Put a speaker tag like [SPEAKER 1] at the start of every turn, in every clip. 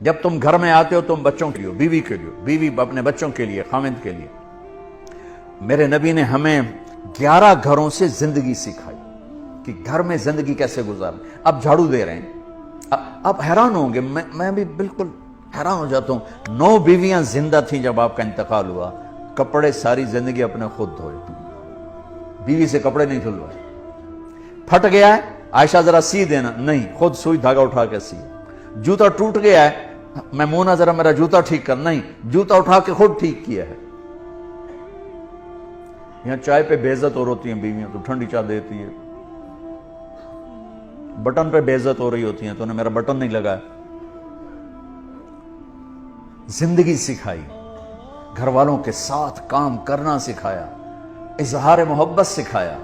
[SPEAKER 1] جب تم گھر میں آتے ہو تم بچوں کے لیے، بیوی کے لیے، بیوی اپنے بچوں کے لیے، خاوند کے لیے۔ میرے نبی نے ہمیں 11 گھروں سے زندگی سکھائی کہ گھر میں زندگی کیسے گزاریں۔ اب جھاڑو دے رہے ہیں، آپ حیران ہوں گے، میں بھی بالکل حیران ہو جاتا ہوں۔ 9 بیویاں زندہ تھیں جب آپ کا انتقال ہوا، کپڑے ساری زندگی اپنے خود دھوئے، بیوی سے کپڑے نہیں دھلوائے۔ پھٹ گیا ہے، عائشہ ذرا سی دینا، نہیں، خود سوئی دھاگا اٹھا کے سی۔ جوتا ٹوٹ گیا ہے، میمونہ ذرا میرا جوتا ٹھیک کر، نہیں، جوتا اٹھا کے خود ٹھیک کیا ہے۔ یہاں چائے پہ بے عزت اور ہوتی ہیں بیویاں، تو ٹھنڈی چائے دیتی ہے، بٹن پہ بے عزت ہو رہی ہوتی ہیں، تو انہیں میرا بٹن نہیں لگا ہے۔ زندگی سکھائی، گھر والوں کے ساتھ کام کرنا سکھایا، اظہار محبت سکھایا۔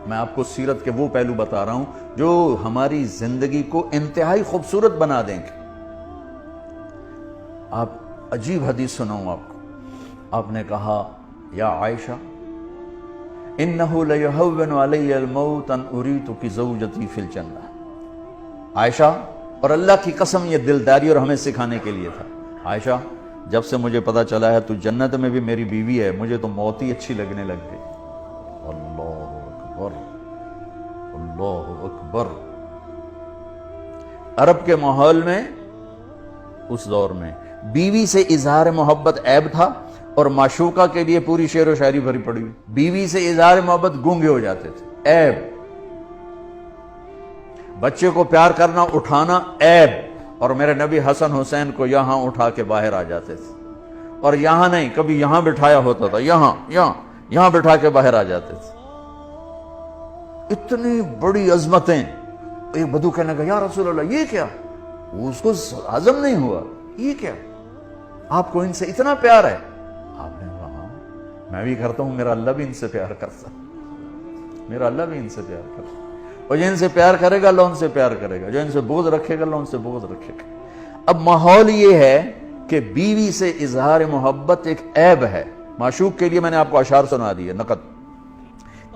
[SPEAKER 1] میں آپ کو سیرت کے وہ پہلو بتا رہا ہوں جو ہماری زندگی کو انتہائی خوبصورت بنا دیں گے۔ آپ عجیب حدیث سناؤں آپ کو، آپ نے کہا یا عائشہ انہو لیہون علی الموت ان اریتک زوجتی فی الجنہ۔ عائشہ، اور اللہ کی قسم یہ دلداری اور ہمیں سکھانے کے لیے تھا، عائشہ جب سے مجھے پتا چلا ہے تو جنت میں بھی میری بیوی ہے، مجھے تو موت ہی اچھی لگنے لگ گئی۔ اللہ اکبر، اللہ اکبر۔ عرب کے ماحول میں اس دور میں بیوی سے اظہار محبت عیب تھا، اور معشوقہ کے لیے پوری شعر و شاعری بھری پڑی ہوئی۔ بیوی سے اظہار محبت گونگے ہو جاتے تھے، عیب۔ بچے کو پیار کرنا، اٹھانا، عیب۔ اور میرے نبی حسن حسین کو یہاں اٹھا کے باہر آ جاتے تھے، اور یہاں نہیں، کبھی یہاں بٹھایا ہوتا تھا، یہاں بٹھا کے باہر آ جاتے تھے۔ اتنی بڑی عظمتیں۔ ایک بدو کہنے لگا یا رسول اللہ یہ کیا؟ اس کو ہضم نہیں ہوا، یہ کیا؟ آپ کو ان سے اتنا پیار ہے؟ آپ نے کہا ہاں میں بھی کرتا ہوں، میرا اللہ بھی ان سے پیار کرتا، میرا اللہ بھی ان سے پیار کرتا، اور جو ان سے پیار کرے گا اللہ ان سے پیار کرے گا، جو ان سے بغض رکھے گا اللہ ان سے بغض رکھے گا۔ اب ماحول یہ ہے کہ بیوی سے اظہار محبت ایک عیب ہے۔ معشوق کے لیے میں نے آپ کو اشعار سنا دیے، نقد۔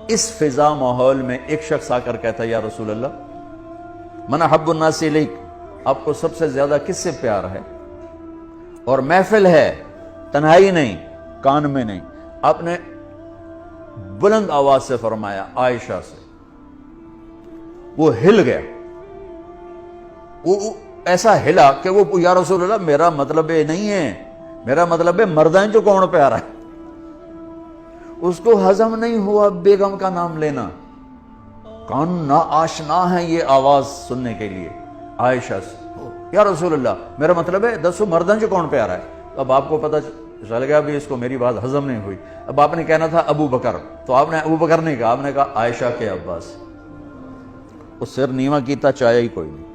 [SPEAKER 1] اس فضا ماحول میں ایک شخص آ کر کہتا ہے یا رسول اللہ من احب الناس الیک، آپ کو سب سے زیادہ کس سے پیار ہے؟ اور محفل ہے، تنہائی نہیں، کان میں نہیں۔ آپ نے بلند آواز سے فرمایا عائشہ سے۔ وہ ہل گیا، وہ ایسا ہلا کہ وہ یا رسول اللہ میرا مطلب یہ نہیں ہے، میرا مطلب ہے مردائیں جو کون پیارا ہے۔ اس کو ہضم نہیں ہوا بیگم کا نام لینا، کان نا آشنا ہے یہ آواز سننے کے لیے عائشہ سے۔ یا رسول اللہ میرا مطلب ہے دسو مردن جو کون پیارا ہے۔ اب آپ کو پتہ چل گیا بھی اس کو میری بات ہضم نہیں ہوئی۔ اب آپ نے کہنا تھا ابو بکر، تو آپ نے ابو بکر نہیں کہا، آپ نے کہا عائشہ کے عباس۔ اس سر نیواں کیتا چاہیا ہی کوئی نہیں۔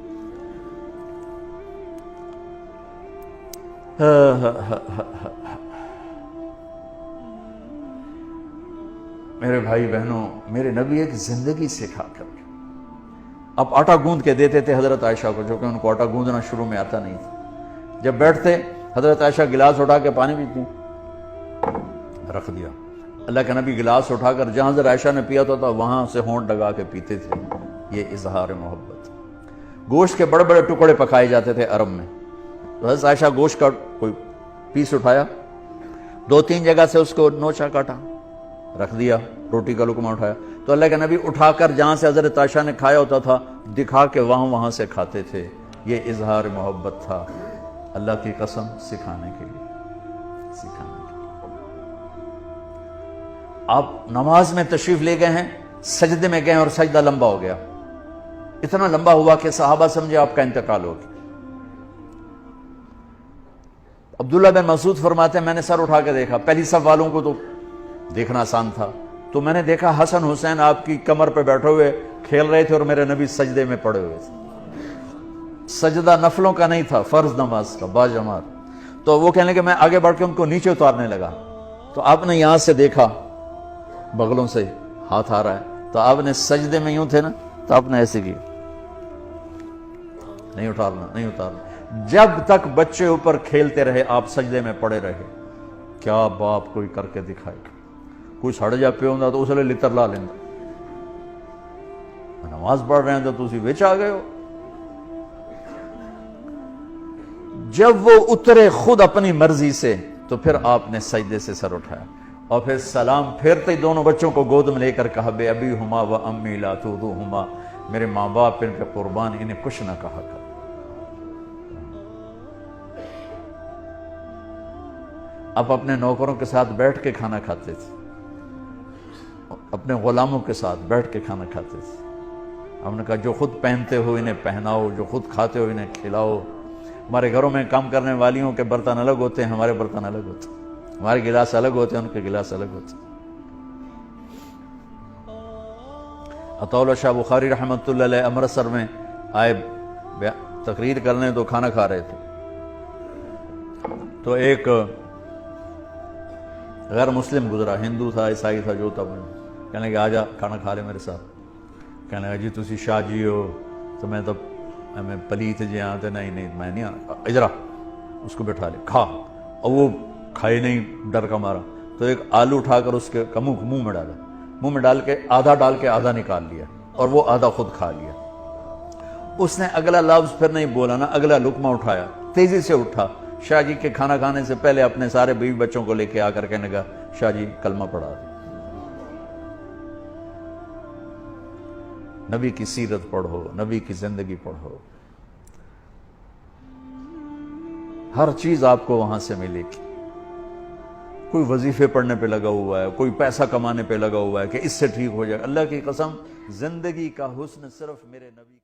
[SPEAKER 1] میرے بھائی بہنوں، میرے نبی ایک زندگی سکھا کر اب آٹا گوندھ کے دیتے تھے حضرت عائشہ کو، جو کہ ان کو آٹا گوندھنا شروع میں آتا نہیں تھا۔ جب بیٹھتے حضرت عائشہ گلاس اٹھا کے پانی پیتی، رکھ دیا۔ اللہ کے نبی گلاس اٹھا کر جہاں حضرت عائشہ نے پیا تھا وہاں سے ہونٹ لگا کے پیتے تھے۔ یہ اظہار محبت۔ گوشت کے بڑے بڑے ٹکڑے پکائے جاتے تھے عرب میں، تو حضرت عائشہ گوشت کا کوئی پیس اٹھایا، 2-3 جگہ سے اس کو نوچا کاٹا، رکھ دیا، روٹی کا لقمہ اٹھایا، تو اللہ کے نبی اٹھا کر جہاں سے حضرت عائشہ نے کھایا ہوتا تھا دکھا کے وہاں سے کھاتے تھے۔ یہ اظہار محبت تھا، اللہ کی قسم سکھانے کے لیے۔ آپ نماز میں تشریف لے گئے ہیں، سجدے میں گئے اور سجدہ لمبا ہو گیا، اتنا لمبا ہوا کہ صحابہ سمجھے آپ کا انتقال ہو گیا۔ عبداللہ بن مسعود فرماتے ہیں میں نے سر اٹھا کے دیکھا، پہلی صف والوں کو تو دیکھنا آسان تھا، تو میں نے دیکھا حسن حسین آپ کی کمر پہ بیٹھے ہوئے کھیل رہے تھے اور میرے نبی سجدے میں پڑے ہوئے تھے۔ سجدہ نفلوں کا نہیں تھا، فرض نماز کا باجماعت۔ تو وہ کہنے کہ میں آگے بڑھ کے ان کو نیچے اتارنے لگا، تو آپ نے یہاں سے دیکھا بغلوں سے ہاتھ آ رہا ہے، تو آپ نے سجدے میں یوں تھے نا، تو آپ نے ایسے کیا، نہیں اتارنا۔ جب تک بچے اوپر کھیلتے رہے آپ سجدے میں پڑے رہے۔ کیا باپ کوئی کر کے دکھائے، کوئی سڑ جا پہ ہوں تو اس لیے لتر لا لینا، نماز پڑھ رہے ہیں تو تسی وچ آ گئے ہو۔ جب وہ اترے خود اپنی مرضی سے تو پھر آپ نے سجدے سے سر اٹھایا اور پھر سلام پھیرتے ہی دونوں بچوں کو گود میں لے کر کہا بے ابی ہما و امی لا تؤذوہما، میرے ماں باپ ان پہ قربان، انہیں کچھ نہ کہا کر۔ آپ اپنے نوکروں کے ساتھ بیٹھ کے کھانا کھاتے تھے، اپنے غلاموں کے ساتھ بیٹھ کے کھانا کھاتے تھے۔ ہم نے کہا جو خود پہنتے ہو انہیں پہناؤ، جو خود کھاتے ہو انہیں کھلاؤ۔ ہمارے گھروں میں کام کرنے والیوں کے برتن الگ ہوتے ہیں، ہمارے برتن الگ ہوتے ہیں، ہمارے گلاس الگ ہوتے ہیں، ان کے گلاس الگ ہوتے ہیں۔ عطا اللہ شاہ بخاری رحمۃ اللہ علیہ امرتسر میں آئے تقریر کرنے، تو کھانا کھا رہے تھے، تو ایک غیر مسلم گزرا، ہندو تھا عیسائی تھا جو تھا، کہنے کہ آجا کھانا کھا لے میرے ساتھ۔ کہنے لگا جی تسی شاہ جی ہو تو میں تو میں پلیت جی ہاں تو نہیں میں نہیں آنا، اجرا اس کو بٹھا لے کھا، اور وہ کھائے نہیں ڈر کا مارا، تو ایک آلو اٹھا کر اس کے منہ میں ڈالا، منہ میں ڈال کے آدھا نکال لیا اور وہ آدھا خود کھا لیا۔ اس نے اگلا لفظ پھر نہیں بولا، نہ اگلا لقمہ اٹھایا، تیزی سے اٹھا، شاہ جی کے کھانا کھانے سے پہلے اپنے سارے بیوی بچوں کو لے کے آ کر کہنے لگا شاہ جی کلمہ پڑھا دیں، نبی کی سیرت پڑھو، نبی کی زندگی پڑھو، ہر چیز آپ کو وہاں سے ملے گی۔ کوئی وظیفے پڑھنے پہ لگا ہوا ہے، کوئی پیسہ کمانے پہ لگا ہوا ہے کہ اس سے ٹھیک ہو جائے، اللہ کی قسم زندگی کا حسن صرف میرے نبی